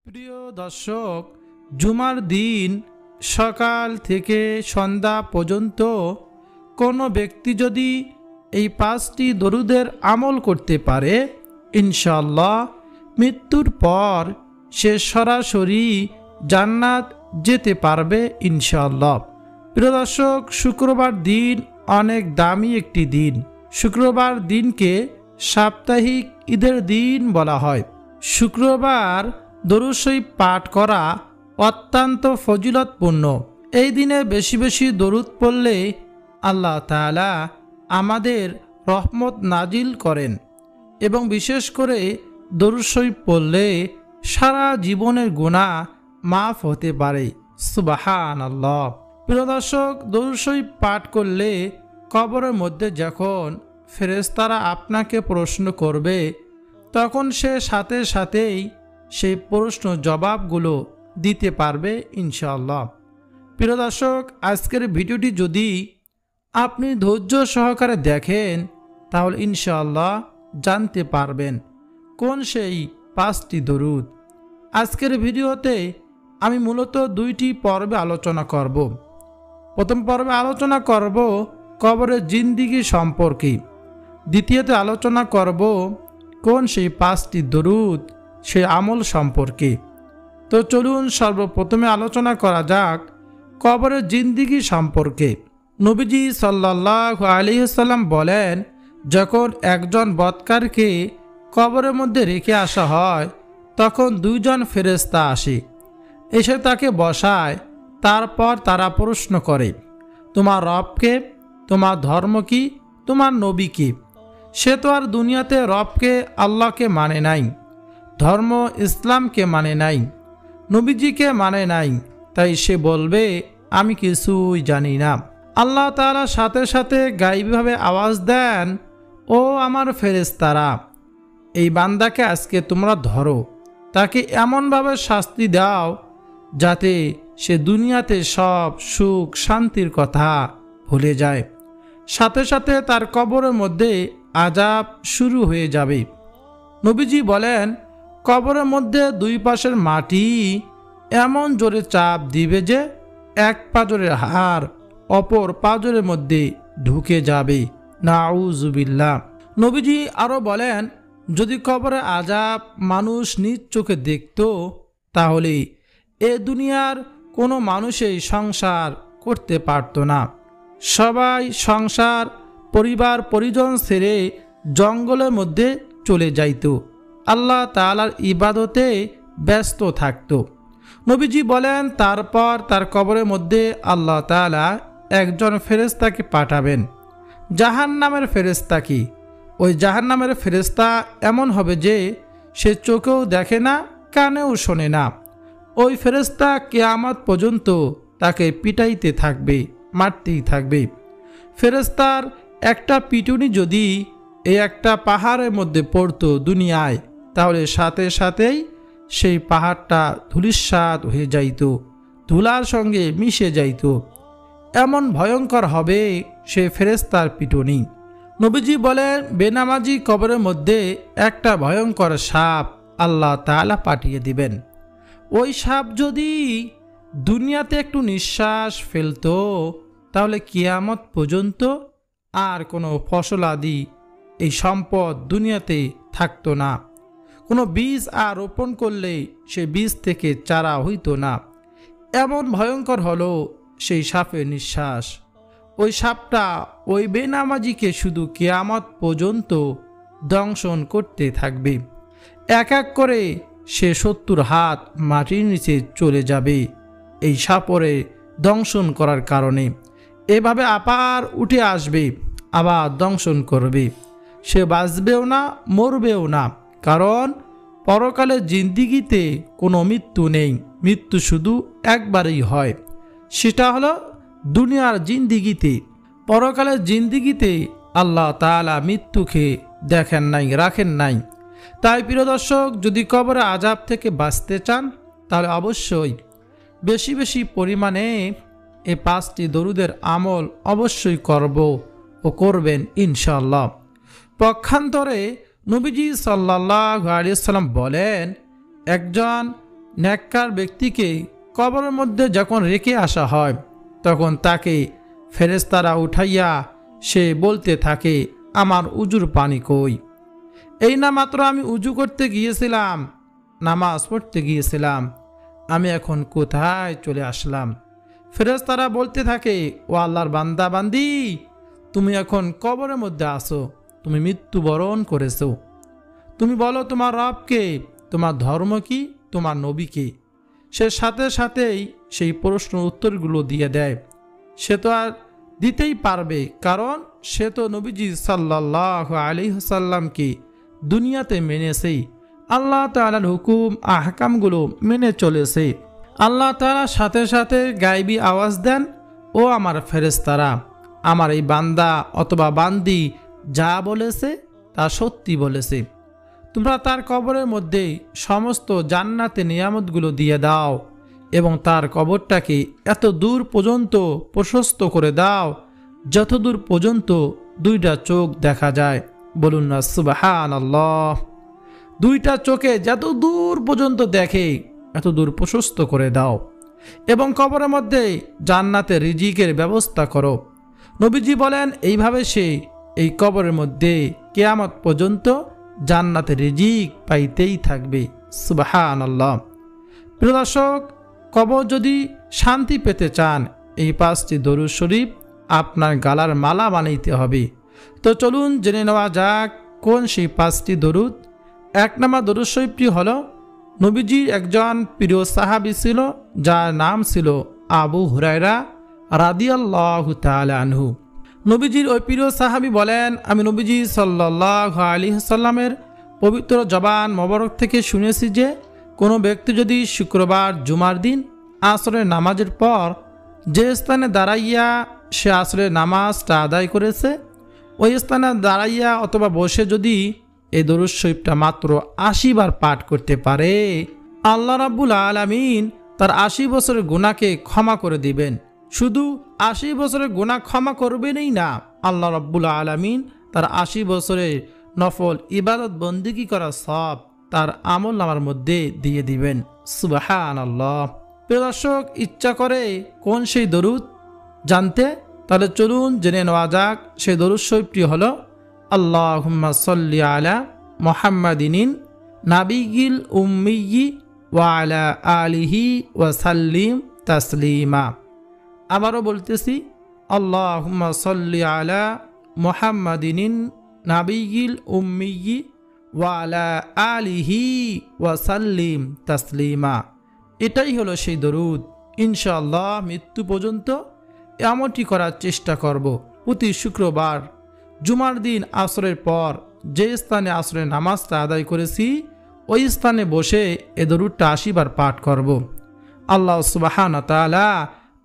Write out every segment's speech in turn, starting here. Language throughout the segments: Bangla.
প্রিয় দর্শক, জুমার দিন সকাল থেকে সন্ধ্যা পর্যন্ত কোনো ব্যক্তি যদি এই 5টি দরুদের আমল করতে পারে, ইনশাআল্লাহ মৃত্যুর পর সে সরাসরি জান্নাত যেতে পারবে ইনশাআল্লাহ। প্রিয় দর্শক, শুক্রবার দিন অনেক দামি একটি দিন। শুক্রবার দিনকে সাপ্তাহিক ঈদের দিন বলা হয়। শুক্রবার দরুদ শরীফ পাঠ করা অত্যন্ত ফজিলতপূর্ণ। এই দিনে বেশি বেশি দরুদ পড়লে আল্লাহ তাআলা আমাদের রহমত নাজিল করেন এবং বিশেষ করে দরুদ শরীফ পড়লে সারা জীবনের গুনাহ মাফ হতে পারে। সুবহানাল্লাহ। প্রিয় দর্শক, দরুদ শরীফ পাঠ করলে কবরের মধ্যে যখন ফেরেশতারা আপনাকে প্রশ্ন করবে, তখন সে সাথে সাথেই সেই প্রশ্ন জবাবগুলো দিতে পারবে ইনশাআল্লাহ। প্রিয় দর্শক, আজকের ভিডিওটি যদি আপনি ধৈর্য সহকারে দেখেন, তাহলে ইনশাআল্লাহ জানতে পারবেন কোন সেই 5টি দরুদ। আজকের ভিডিওতে আমি মূলত 2টি পর্বে আলোচনা করব। প্রথম পর্বে আলোচনা করব কবরের জিন্দিগি সম্পর্কে, দ্বিতীয়তে আলোচনা করব কোন সেই 5টি দরুদ, সেই আমল সম্পর্কে। তো চলুন সর্বপ্রথমে আলোচনা করা যাক কবরের জিন্দিগি সম্পর্কে। নবীজি সাল্লাল্লাহু আলাইহি ওয়াসাল্লাম বলেন, যখন একজন বৎকারকে কবরের মধ্যে রেখে আসা হয়, তখন 2 জন ফেরেশতা আসে, এসে তাকে বসায়। তারপর তারা প্রশ্ন করে, তোমার রবকে, তোমার ধর্ম কি, তোমার নবী কি? সে তো আর দুনিয়াতে রবকে আল্লাহকে মানে নাই, ধর্ম ইসলামকে মানে নাই, নবীজিকে মানে নাই, তাই সে বলবে আমি কিছুই জানি না। আল্লাহ তাআলা সাথে সাথে গায়েবীভাবে আওয়াজ দেন, ও আমার ফেরেশতারা, এই বান্দাকে আজকে তোমরা ধরো, তাকে এমনভাবে শাস্তি দাও যাতে সে দুনিয়াতে সব সুখ শান্তির কথা ভুলে যায়। সাথে সাথে তার কবরের মধ্যে আযাব শুরু হয়ে যাবে। নবীজি বলেন, কবরের মধ্যে 2 পাশের মাটি এমন জোরে চাপ দিবে যে এক পাঁজরের হাড় অপর পাঁজরের মধ্যে ঢুকে যাবে। নাউজুবিল্লাহ। নবীজি আরও বলেন, যদি কবরে আযাব মানুষ নিজ চোখে দেখত, তাহলে এ দুনিয়ার কোনো মানুষই সংসার করতে পারত না। সবাই সংসার পরিবার পরিজন ছেড়ে জঙ্গলের মধ্যে চলে যাইত, আল্লাহ তাআলার ইবাদতে ব্যস্ত থাকত। নবীজি বলেন, তারপর তার কবরের মধ্যে আল্লাহ তাআলা একজন ফেরেশতাকে পাঠাবেন, জাহান্নামের ফেরেশতা। কি ওই জাহান্নামের ফেরেশতা এমন হবে যে সে চোখেও দেখে না, কানেও শোনে না। ওই ফেরেশতা কিয়ামত পর্যন্ত তাকে পিটাইতে থাকবে, মারতেই থাকবে। ফেরেশতার একটা পিটুনি যদি এই একটা পাহাড়ের মধ্যে পড়তো দুনিয়ায়, তাহলে সাথে সাথেই সেই পাহাড়টা ধূলিসাৎ হয়ে যাইত, ধুলার সঙ্গে মিশে যাইত। এমন ভয়ঙ্কর হবে সে ফেরেশতার পিটুনি। নবীজি বলেন, বেনামাজি কবরের মধ্যে একটা ভয়ঙ্কর সাপ আল্লাহ তাআলা পাঠিয়ে দিবেন। ওই সাপ যদি দুনিয়াতে একটু নিঃশ্বাস ফেলতো, তাহলে কিয়ামত পর্যন্ত আর কোনো ফসল আদি এই সম্পদ দুনিয়াতে থাকতো না। কোনো বীজ আর রোপণ করলে সে বীজ থেকে চারা হইতো না। এমন ভয়ঙ্কর হলো সেই সাপের নিঃশ্বাস। ওই সাপটা ওই বেনামাজিকে শুধু কিয়ামত পর্যন্ত দংশন করতে থাকবে। এক এক করে সে 70 হাত মাটির নিচে চলে যাবে এই সাপরে দংশন করার কারণে। এভাবে আবার উঠে আসবে, আবার দংশন করবে। সে বাঁচবেও না, মরবেও না, কারণ পরকালের জিন্দিগিতে কোনো মৃত্যু নেই। মৃত্যু শুধু একবারই হয়, সেটা হলো দুনিয়ার জিন্দিগিতে। পরকালের জিন্দিগিতে আল্লাহ তাআলা মৃত্যুকে দেখেন নাই, রাখেন নাই। তাই প্রিয় দর্শক, যদি কবরে আযাব থেকে বাঁচতে চান, তাহলে অবশ্যই বেশি বেশি পরিমাণে এই 5টি দরুদের আমল অবশ্যই করব ও করবেন ইনশাআল্লাহ। পক্ষান্তরে নবীজি সাল্লাল্লাহু আলাইহি ওয়াসাল্লাম বলেন, একজন নেককার ব্যক্তিকে কবরের মধ্যে যখন রেখে আসা হয় তখন তাকে ফেরেশতারা উঠাইয়া সে বলতে থাকে, আমার উজুর পানি কই? এই না মাত্র আমি উজু করতে গিয়েছিলাম, নামাজ পড়তে গিয়েছিলাম, আমি এখন কোথায় চলে আসলাম? ফেরেশতারা বলতে থাকে, ও আল্লাহর বান্দা বান্দি, তুমি এখন কবরের মধ্যে আসো, তুমি মৃত্যুবরণ করেছো। তুমি বলো তোমার রবকে, তোমার ধর্ম কি, তোমার নবীকে? সে সাথে সাথেই সেই প্রশ্ন উত্তরগুলো দিয়ে দেয়। সে তো আর দিতেই পারবে, কারণ সে তো নবীজি সাল্লাল্লাহু আলাইহি ওয়াসাল্লামকে দুনিয়াতে মেনেছে, আল্লাহ তাআলার হুকুম আহকামগুলো মেনে চলেছে। আল্লাহ তাআলা সাথে সাথে গায়বী আওয়াজ দেন, ও আমার ফেরেশতারা, আমার এই বান্দা অথবা বান্দি যা বলেছে তা সত্যি বলেছে। তোমরা তার কবরের মধ্যে সমস্ত জান্নাতে নিয়ামতগুলো দিয়ে দাও এবং তার কবরটাকে এত দূর পর্যন্ত প্রশস্ত করে দাও যত দূর পর্যন্ত দুইটা চোখ দেখা যায়। বলুন না সুবহানাল্লাহ। দুইটা চোখে যত দূর পর্যন্ত দেখে এত দূর প্রশস্ত করে দাও এবং কবরের মধ্যে জান্নাতে রিজিকের ব্যবস্থা করো। নবীজি বলেন, এইভাবে সে এই কবরের মধ্যে কিয়ামত পর্যন্ত জান্নাতে রিজিক পাইতেই থাকবে। সুবহানাল্লাহ। প্রিয় দর্শক, কবর যদি শান্তি পেতে চান, এই 5টি দরুদ শরীফ আপনার গালার মালা বানাইতে হবে। তো চলুন জেনে নেওয়া যাক কোন সেই 5টি দরুদ। 1 নম্বর দরুদ শরীফটি হলো, নবীজির একজন প্রিয় সাহাবী ছিল যার নাম ছিল আবু হুরায়রা রাদিয়াল্লাহু তাআলা আনহু। নবীজির ওই প্রিয় সাহাবী বলেন, আমি নবীজি সাল্লাল্লাহু আলাইহি ওয়াসাল্লামের পবিত্র জবান মোবারক থেকে শুনেছি যে কোনো ব্যক্তি যদি শুক্রবার জুমার দিন আসরের নামাজের পর যে স্থানে দাঁড়াইয়া সে আসরের নামাজটা আদায় করেছে, ওই স্থানে দাঁড়াইয়া অথবা বসে যদি এই দরুদ শরীফটা মাত্র 80 বার পাঠ করতে পারে, আল্লাহ রাব্বুল আলামিন তার 80 বছরের গুনাহকে ক্ষমা করে দিবেন। শুধু 80 বছরের গুনাহ ক্ষমা করবেনই না, আল্লাহ রাব্বুল আলামিন তার 80 বছরের নফল ইবাদত বন্দেগী করা সব তার আমল নামার মধ্যে দিয়ে দিবেন। সুবহানাল্লাহ। প্রিয় দর্শক, ইচ্ছা করে কোন সেই দরুদ জানতে? তাহলে চলুন জেনে নেওয়া যাক। সেই দরুদ শরীফটি হলো, আল্লাহুম্মা সাল্লি আলা মুহাম্মাদিন নাবিয়িল উম্মিয়্যি ওয়া আলা আলিহি ওয়া সাল্লিম তাসলিমা। আবারও বলতেছি, আল্লাহুম্মা সাল্লি আলা মুহাম্মাদিন নাবিয়িল উম্মিয়্যি ওয়া আলা আলিহি ওয়া সাল্লিম তাসলিমা। এটাই হলো সেই দরুদ। ইনশাআল্লাহ মৃত্যু পর্যন্ত এমনটি করার চেষ্টা করব। প্রতি শুক্রবার জুমার দিন আসরের পর যে স্থানে আসরের নামাজটা আদায় করেছি ওই স্থানে বসে এ দরুদটা 80 বার পাঠ করব। আল্লাহ সুবহানাহু ওয়া তাআলা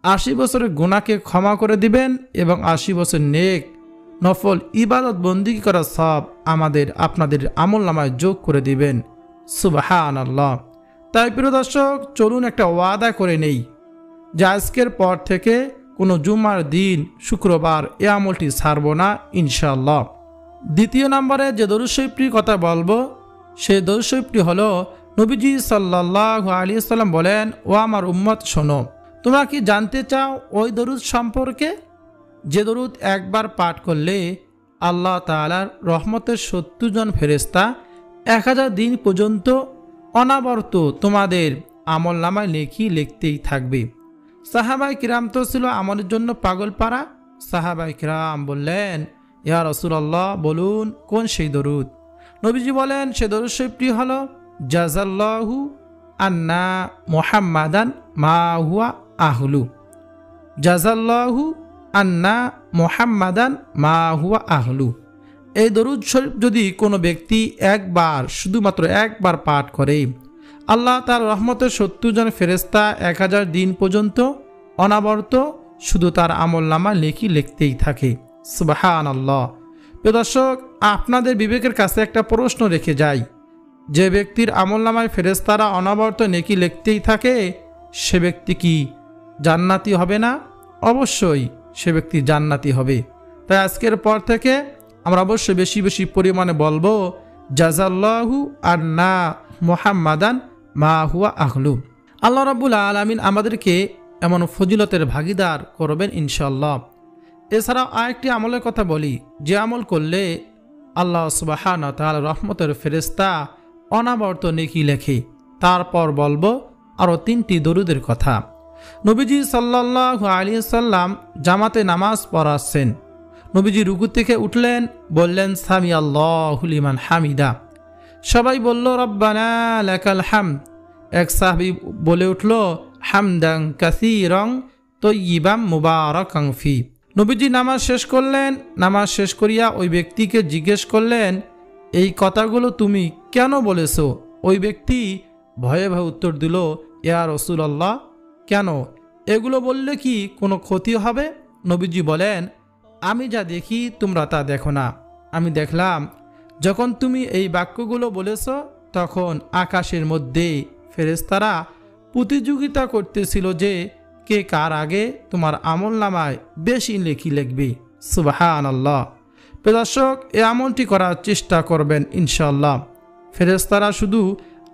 80 বছরের গুনাহকে ক্ষমা করে দিবেন এবং 80 বছর নেক নফল ইবাদত বন্দেগী করা সব আমাদের আপনাদের আমলনামায় যোগ করে দিবেন। সুবহানাল্লাহ। তাই প্রিয় দর্শক, চলুন একটা ওয়াদা করে নেই যে আজকের পর থেকে কোনো জুমার দিন শুক্রবার এ আমলটি ছাড়ব না ইনশাআল্লাহ। দ্বিতীয় নম্বরে যে দরুদ শরীফটির কথা বলবো সেই দরুদ শরীফটি হলো, নবীজি সাল্লাল্লাহু আলাইহি ওয়াসাল্লাম বলেন, ও আমার উম্মত শোনো, তোমরা কি জানতে চাও ওই দরুদ সম্পর্কে যে দরুদ একবার পাঠ করলে আল্লাহ তাআলার রহমতের 70 জন ফেরেশতা 1000 দিন পর্যন্ত অনাবরত তোমাদের আমল নামায় নেকি লিখতেই থাকবে। সাহাবায়ে কিরাম তো ছিল আমলের জন্য পাগল পারা। সাহাবায়ে কিরাম বললেন, ইয়া রাসূলুল্লাহ, বলুন কোন সেই দরুদ? নবীজি বলেন, সে দরুদ শরীফটি হলো, জাযাল্লাহু আন্না মুহাম্মাদান মা হুয়া আহলু। জাযাল্লাহু আন্না মুহাম্মাদান মা হুয়া আহলু। এই দরুদ শরীফ যদি কোনো ব্যক্তি একবার, শুধুমাত্র একবার পাঠ করে, আল্লাহ তার রহমতের 70 জন ফেরেশতা 1000 দিন পর্যন্ত অনাবরত শুধু তার আমল নামা লেখি লিখতেই থাকে। সুবহানাল্লাহ। প্রিয় দর্শক, আপনাদের বিবেকের কাছে একটা প্রশ্ন রেখে যাই, যে ব্যক্তির আমল নামায় ফেরেশতারা অনাবরত নেকি লিখতেই থাকে সে ব্যক্তি কি জান্নাতি হবে না? অবশ্যই সে ব্যক্তি জান্নাতি হবে। তাই আজকের পর থেকে আমরা অবশ্যই বেশি বেশি পরিমাণে বলবো, জাযাল্লাহু আন্না মুহাম্মাদান মা হুয়া আহলু। আল্লাহ রাব্বুল আলামিন আমাদেরকে এমন ফজিলতের ভাগিদার করবেন ইনশাআল্লাহ। এছাড়াও আরেকটি আমলের কথা বলি, যে আমল করলে আল্লাহ সুবহানাহু ওয়া তাআলা রহমতের ফেরেশতা অনাবর্ত নেকি লেখে। তারপর বলবো আরও 3টি দরুদের কথা। নবীজি সাল্লাল্লাহু আলাইহি ওয়াসাল্লাম জামাতে নামাজ পড়াচ্ছেন। নবীজি রুকু থেকে উঠলেন, বললেন সামি আল্লাহু লিমান হামিদা। সবাই বলল রব্বানা লাকাল হামদ। এক সাহাবী বলে উঠল হামদান কাসীরান তাইয়িবান মুবারাকান ফি। নবীজি নামাজ শেষ করলেন। নামাজ শেষ করিয়া ওই ব্যক্তিকে জিজ্ঞেস করলেন, এই কথাগুলো তুমি কেন বলেছ? ওই ব্যক্তি ভয়ে ভয়ে উত্তর দিল, ইয়া রাসূলুল্লাহ, কেন? এগুলো বললে কি কোনো ক্ষতি হবে? নবীজি বলেন, আমি যা দেখি তোমরা তা দেখো না। আমি দেখলাম যখন তুমি এই বাক্যগুলো বলেছ তখন আকাশের মধ্যে ফেরেশতারা প্রতিযোগিতা করতেছিল যে কে কার আগে তোমার আমলনামায় বেশি নেকি লিখবে। সুবহানাল্লাহ। প্রিয় দর্শক, এই আমলটি করার চেষ্টা করবেন ইনশাআল্লাহ। ফেরেশতারা শুধু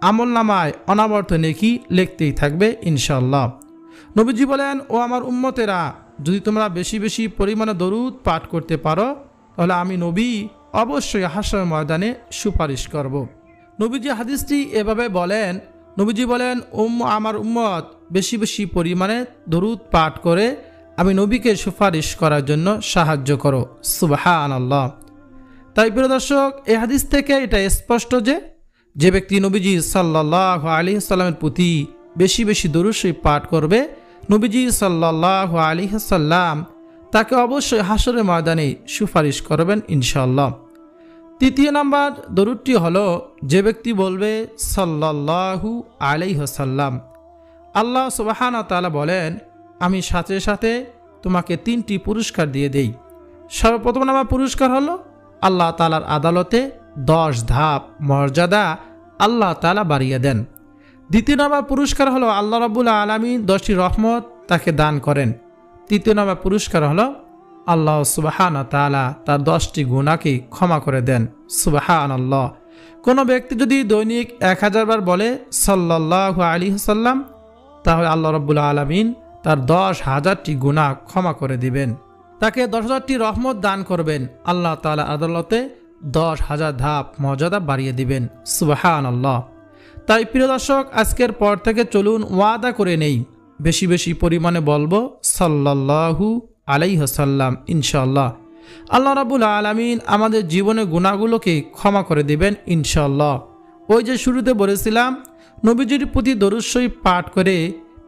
আমলনামায় অনাবর্ত নেকি লিখতেই থাকবে ইনশাআল্লাহ। নবীজি বলেন, ও আমার উম্মতেরা, যদি তোমরা বেশি বেশি পরিমাণে দরুদ পাঠ করতে পারো তাহলে আমি নবী অবশ্যই হাশর ময়দানে সুপারিশ করব। নবীজি হাদিসটি এভাবে বলেন, নবীজি বলেন, আমার উম্মত বেশি বেশি পরিমাণে দরুদ পাঠ করে আমি নবীকে সুপারিশ করার জন্য সাহায্য করো। সুবহানাল্লাহ। তাই প্রিয় দর্শক, এই হাদিস থেকে এটা স্পষ্ট যে ব্যক্তি নবীজি সাল্লাল্লাহু আলাইহি ওয়াসাল্লামের প্রতি বেশি বেশি দরুদ শরীফ পাঠ করবে, নবীজি সাল্লাল্লাহু আলাইহি ওয়াসাল্লাম তাকে অবশ্যই হাশরের ময়দানে সুপারিশ করবেন ইনশাআল্লাহ। 3 নম্বর দরুদটি হলো, যে ব্যক্তি বলবে সাল্লাল্লাহু আলাইহি ওয়াসাল্লাম। আল্লাহ সুবহানাহু ওয়া তাআলা বলেন, আমি সাথে সাথে তোমাকে 3টি পুরস্কার দিয়ে দেই। সর্বপ্রথম নম্বর পুরস্কার হলো আল্লাহ তাআলার আদালতে 10 ধাপ মর্যাদা আল্লাহ তাআলা বাড়িয়ে দেন। 2 নম্বর পুরস্কার হলো আল্লাহ রাব্বুল আলামিন 10টি রহমত তাকে দান করেন। 3 নম্বর পুরস্কার হলো আল্লাহ সুবহানাহু ওয়া তাআলা তার 10টি গুনাহকে ক্ষমা করে দেন। সুবহানাল্লাহ। কোনো ব্যক্তি যদি দৈনিক 1000 বার বলে সাল্লাল্লাহু আলাইহি ওয়াসাল্লাম, তাহলে আল্লাহ রাব্বুল আলামিন তার 10,000টি গুনাহ ক্ষমা করে দিবেন, তাকে 10,000টি রহমত দান করবেন। আল্লাহ তাআলা আদালতে 10,000 ধাপ মর্যাদা বাড়িয়ে দিবেন। সুবহানাল্লাহ। তাই প্রিয় দর্শক, আজকের পর থেকে চলুন ওয়াদা করে নেই, বেশি বেশি পরিমাণে বলবো সাল্লাল্লাহু আলাইহি ওয়াসাল্লাম ইনশাআল্লাহ। আল্লাহ রাব্বুল আলামিন আমাদের জীবনের গুনাহগুলোকে ক্ষমা করে দিবেন ইনশাআল্লাহ। ওই যে শুরুতে বলেছিলাম, নবীজির প্রতি দরুদ শরীফ পাঠ করে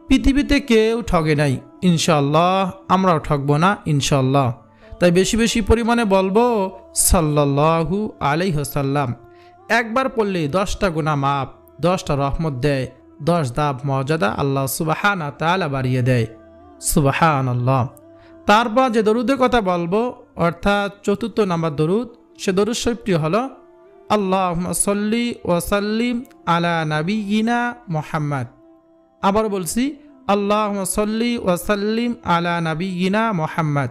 পৃথিবীতে কেউ ঠগে নাই ইনশাআল্লাহ, আমরাও ঠকব না ইনশাআল্লাহ। তাই বেশি বেশি পরিমাণে বলবো সাল্লাল্লাহু আলাইহি ওয়াসাল্লাম। একবার পড়লে 10টা গুনাহ মাফ, 10টা রহমত দেয়, 10 ধাপ মর্যাদা আল্লাহ সুবহানাহু ওয়া তাআলা বাড়িয়ে দেয়। সুবহানাল্লাহ। তারপর যে দরুদের কথা বলবো অর্থাৎ 4র্থ নম্বর দরুদ, সে দরুদ শরীফটি হলো আল্লাহুম্মা সাল্লি ওয়া সাল্লিম আলা নাবিয়িনা মুহাম্মদ। আবার বলছি, আল্লাহুম্মা সাল্লি ওয়া সাল্লিম আলা নাবিয়িনা মুহাম্মদ।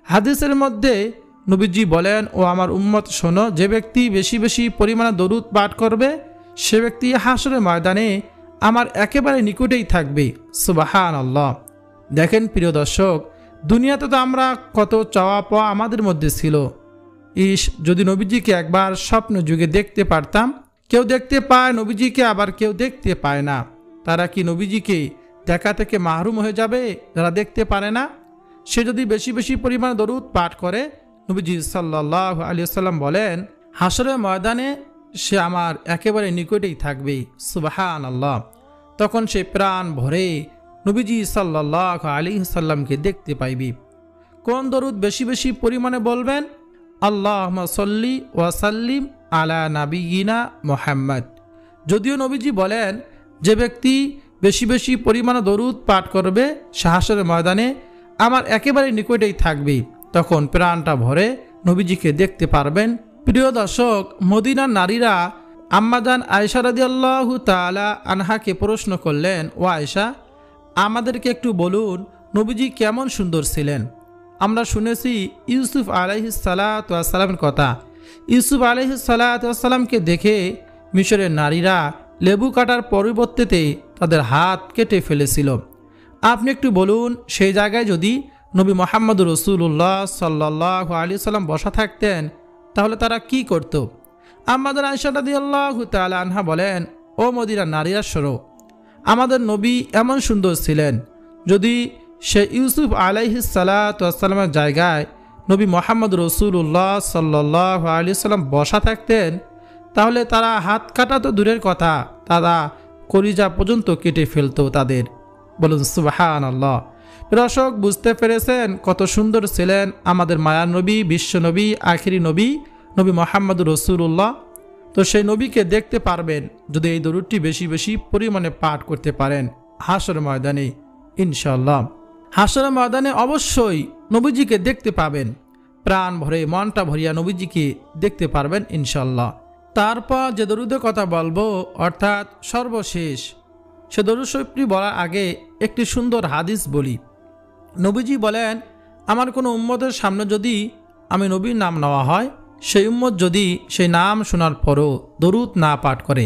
হাদিসের মধ্যে নবীজি বলেন, ও আমার উম্মত শোনো, যে ব্যক্তি বেশি বেশি পরিমাণে দরুদ পাঠ করবে সে ব্যক্তি হাশরের ময়দানে আমার একেবারে নিকটেই থাকবে। সুবহানাল্লাহ। দেখেন প্রিয় দর্শক, দুনিয়াতে তো আমরা কত চাওয়া পাওয়া আমাদের মধ্যে ছিল। যদি নবীজিকে একবার স্বপ্ন যুগে দেখতে পারতাম। কেউ দেখতে পায় নবীজিকে, আবার কেউ দেখতে পায় না। তারা কি নবীজিকে দেখা থেকে মাহরুম হয়ে যাবে যারা দেখতে পারে না? সে যদি বেশি বেশি পরিমাণে দরুদ পাঠ করে, নবীজি সাল্লাল্লাহু আলাইহি ওয়াসাল্লাম বলেন হাশরের ময়দানে সে আমার একেবারে নিকটেই থাকবে। সুবহানাল্লাহ। তখন সে প্রাণ ভরে নবীজি সাল্লাল্লাহু আলাইহি ওয়াসাল্লামকে দেখতে পাইবি। কোন দরুদ বেশি বেশি পরিমাণে বলবেন? আল্লাহুম্মা সাল্লি ওয়া সাল্লিম আলা নাবিয়িনা মুহাম্মদ। যদিও নবীজি বলেন যে ব্যক্তি বেশি বেশি পরিমাণে দরুদ পাঠ করবে সে হাশরের ময়দানে আমার একেবারে নিকটেই থাকবে, তখন প্রাণটা ভরে নবীজিকে দেখতে পারবেন। প্রিয় দর্শক, মদিনার নারীরা আম্মাজান আয়েশা রাদিয়াল্লাহু তাআলা আনহাকে প্রশ্ন করলেন, ও আয়েশা, আমাদেরকে একটু বলুন নবীজি কেমন সুন্দর ছিলেন। আমরা শুনেছি ইউসুফ আলাইহিস সালাতু ওয়াস সালামের কথা। ইউসুফ আলাইহিস সালাতু ওয়াস সালামকে দেখে মিশরের নারীরা লেবু কাটার পরিবর্তেতে তাদের হাত কেটে ফেলেছিল। আপনি একটু বলুন, সেই জায়গায় যদি নবী মুহাম্মদ রাসূলুল্লাহ সাল্লাল্লাহু আলাইহি সাল্লাম বসা থাকতেন তাহলে তারা কি করত? আমাদের আয়েশা রাদিয়াল্লাহু তাআলা আনহা বলেন, ও মদিনার নারীরা শোনো, আমাদের নবী এমন সুন্দর ছিলেন, যদি সে ইউসুফ আলাইহিস সালাতু ওয়াস সালামের জায়গায় নবী মুহাম্মদ রাসূলুল্লাহ সাল্লাল্লাহু আলাইহি সাল্লাম বসা থাকতেন তাহলে তারা হাত কাটা তো দূরের কথা, তারা কলিজা পর্যন্ত কেটে ফেলতো তাদের। বলুন সুবহানাল্লাহ। দর্শক, বুঝতে পেরেছেন কত সুন্দর ছিলেন আমাদের মায়ার নবী, বিশ্ব নবী, আখিরি নবী, নবী মুহাম্মদ রাসূলুল্লাহ। তো সেই নবীকে দেখতে পারবেন যদি এই দরুদটি বেশি বেশি পরিমাণে পাঠ করতে পারেন হাসর ময়দানে ইনশাআল্লাহ। হাসর ময়দানে অবশ্যই নবীজিকে দেখতে পাবেন, প্রাণ ভরে মনটা ভরিয়া নবীজিকে দেখতে পারবেন ইনশাআল্লাহ। তারপর যে দরুদের কথা বলবো অর্থাৎ সর্বশেষ, সে দরুদ শরীফটি বলার আগে একটি সুন্দর হাদিস বলি। নবীজি বলেন, আমার কোনো উম্মতের সামনে যদি আমি নবীর নাম নেওয়া হয়, সেই উম্মত যদি সেই নাম শোনার পরও দরুদ না পাঠ করে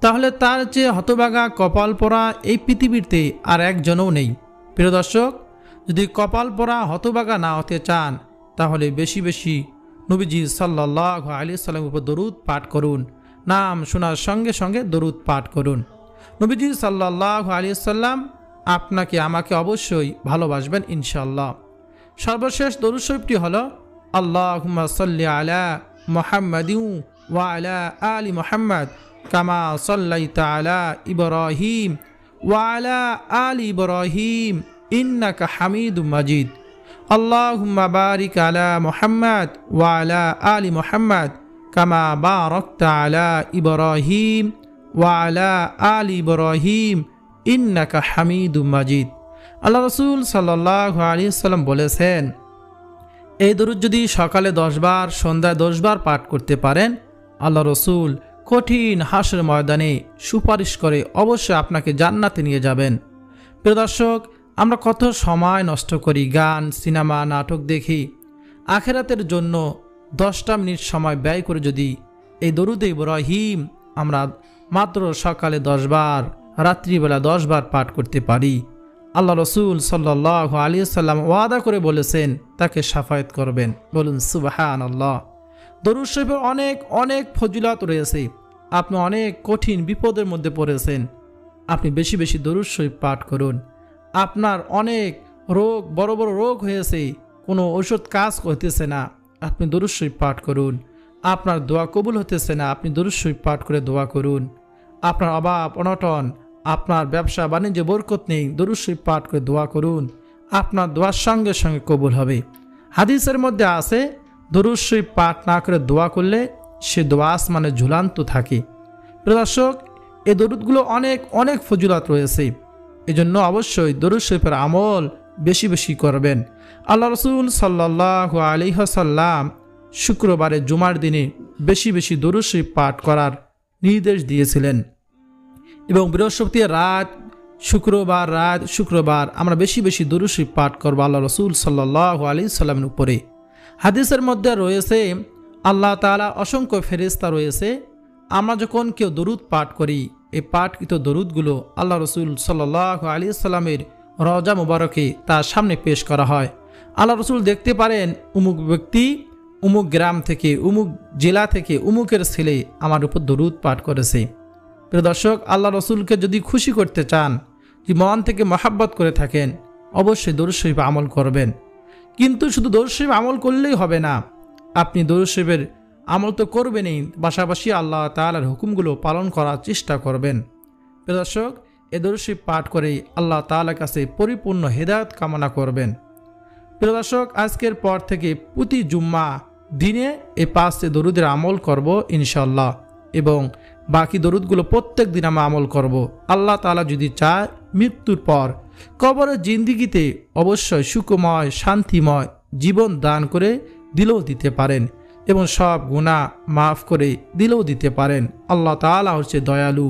তাহলে তার চেয়ে হতভাগা কপাল পোড়া এই পৃথিবীতে আর একজনও নেই। প্রিয় দর্শক, যদি কপাল পোড়া হতভাগা না হতে চান তাহলে বেশি বেশি নবীজি সাল্লাল্লাহু আলাইহি সাল্লামের উপর দরুদ পাঠ করুন, নাম শোনার সঙ্গে সঙ্গে দরুদ পাঠ করুন। নবীজি সাল্লাল্লাহু আলাইহি সাল্লাম আপনাকে আমাকে অবশ্যই ভালোবাসবেন ইনশাআল্লাহ। সর্বশেষ দরুদ শরীফটি হলো আল্লাহুম্মা সাল্লি আলা মুহাম্মাদিন ওয়া আলা আলি মুহাম্মাদ কামা সাল্লাইতা আলা ইব্রাহিম ওয়া আলা আলি ইব্রাহিম ইন্নাকা হামিদুম মাজিদ। আল্লাহুম্মা বারিক আলা মুহাম্মাদ ওয়া আলা আলি মুহাম্মাদ কামা বারাকতা আলা ইব্রাহিম ওয়া আলা আলি ইব্রাহিম ইন্নাকা হামিদুম মাজিদ। আল্লাহ রাসূল সাল্লাল্লাহু আলাইহি সাল্লাম বলেছেন, এই দরুদ যদি সকালে 10 বার, সন্ধ্যায় 10 বার পাঠ করতে পারেন, আল্লাহ রাসূল কঠিন হাসর ময়দানে সুপারিশ করে অবশ্যই আপনাকে জান্নাতে নিয়ে যাবেন। প্রিয় দর্শক, আমরা কত সময় নষ্ট করি, গান, সিনেমা, নাটক দেখি। আখিরাতের জন্য 10টা মিনিট সময় ব্যয় করে যদি এই দরুদ ইব্রাহিম আমরা মাত্র সকালে 10 বার, রাত্রিবেলা 10 বার পাঠ করতে পারি, আল্লাহ রাসূল সাল্লাল্লাহু আলাইহি সাল্লাম ওয়াদা করে বলেছেন তাকে শাফায়াত করবেন। বলুন সুবহানাল্লাহ। দরুদ শরীফের অনেক অনেক ফজিলত রয়েছে। আপনি অনেক কঠিন বিপদের মধ্যে পড়েছেন, আপনি বেশি বেশি দরুদ শরীফ পাঠ করুন। আপনার অনেক রোগ, বড় বড় রোগ হয়েছে, কোনো ঔষধ কাজ করতেছে না, আপনি দরুদ শরীফ পাঠ করুন। আপনার দোয়া কবুল হতেছে না, আপনি দরুদ শরীফ পাঠ করে দোয়া করুন। আপনার অভাব অনটন, আপনার ব্যবসা বাণিজ্যে বরকত নেই, দরুদ শরীফ পাঠ করে দোয়া করুন, আপনার দোয়ার সঙ্গে সঙ্গে কবুল হবে। হাদিসের মধ্যে আছে, দরুদ শরীফ পাঠ না করে দোয়া করলে সে দোয়া আসমানে ঝুলান্ত থাকে। প্রিয় দর্শক, এই দরুদগুলো অনেক অনেক ফজিলত রয়েছে, এজন্য অবশ্যই দরুদ শরীফের আমল বেশি বেশি করবেন। আল্লাহ রাসূল সাল্লাল্লাহু আলাইহি ওয়াসাল্লাম শুক্রবারে জুমার দিনে বেশি বেশি দরুদ শরীফ পাঠ করার নির্দেশ দিয়েছিলেন এবং বৃহস্পতিবার রাত, শুক্রবার আমরা বেশি বেশি দরুদ শরীফ পাঠ করব আল্লাহ রাসূল সাল্লাল্লাহু আলাইহি সাল্লামের উপরে। হাদিসের মধ্যে রয়েছে আল্লাহ তাআলা অসংখ্য ফেরেশতা রয়েছে, আমরা যখন কেউ দরুদ পাঠ করি এই পাঠকৃত দরুদগুলো আল্লাহ রাসূল সাল্লাল্লাহু আলাইহি সাল্লামের রওজা মুবারকে তার সামনে পেশ করা হয়। আল্লাহ রাসূল দেখতে পারেন উমুক ব্যক্তি উমুক গ্রাম থেকে, উমুক জেলা থেকে, উমুকের ছেলে আমার উপর দরুদ পাঠ করেছে। প্রিয় দর্শক, আল্লাহ রাসূলকে যদি খুশি করতে চান, যদি মন থেকে মহাব্বত করে থাকেন, অবশ্যই দরুদ শরীফ আমল করবেন। কিন্তু শুধু দরুদ শরীফ আমল করলেই হবে না, আপনি দরুদ শরীফের আমল তো করবেনই, পাশাপাশি আল্লাহ তাআলার হুকুমগুলো পালন করার চেষ্টা করবেন। প্রিয় দর্শক, এই দরুদ শরীফ পাঠ করেই আল্লাহ তাআলার কাছে পরিপূর্ণ হেদায়েত কামনা করবেন। প্রিয় দর্শক, আজকের পর থেকে প্রতি জুম্মা দিনে এই 5টি দরুদের আমল করব ইনশাআল্লাহ, এবং বাকি দরুদগুলো প্রত্যেক দিন আমরা আমল করব। আল্লাহ তাআলা যদি চায় মৃত্যুর পর কবরের জিন্দিগিতে অবশ্যই সুখময় শান্তিময় জীবন দান করে দিলেও দিতে পারেন এবং সব গুনাহ মাফ করে দিলেও দিতে পারেন। আল্লাহ তাআলা হচ্ছে দয়ালু।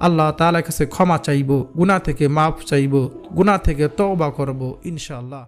আল্লাহ তাআলার কাছে ক্ষমা চাইব, গুনাহ থেকে মাফ চাইব, গুনাহ থেকে তওবা করব ইনশাআল্লাহ।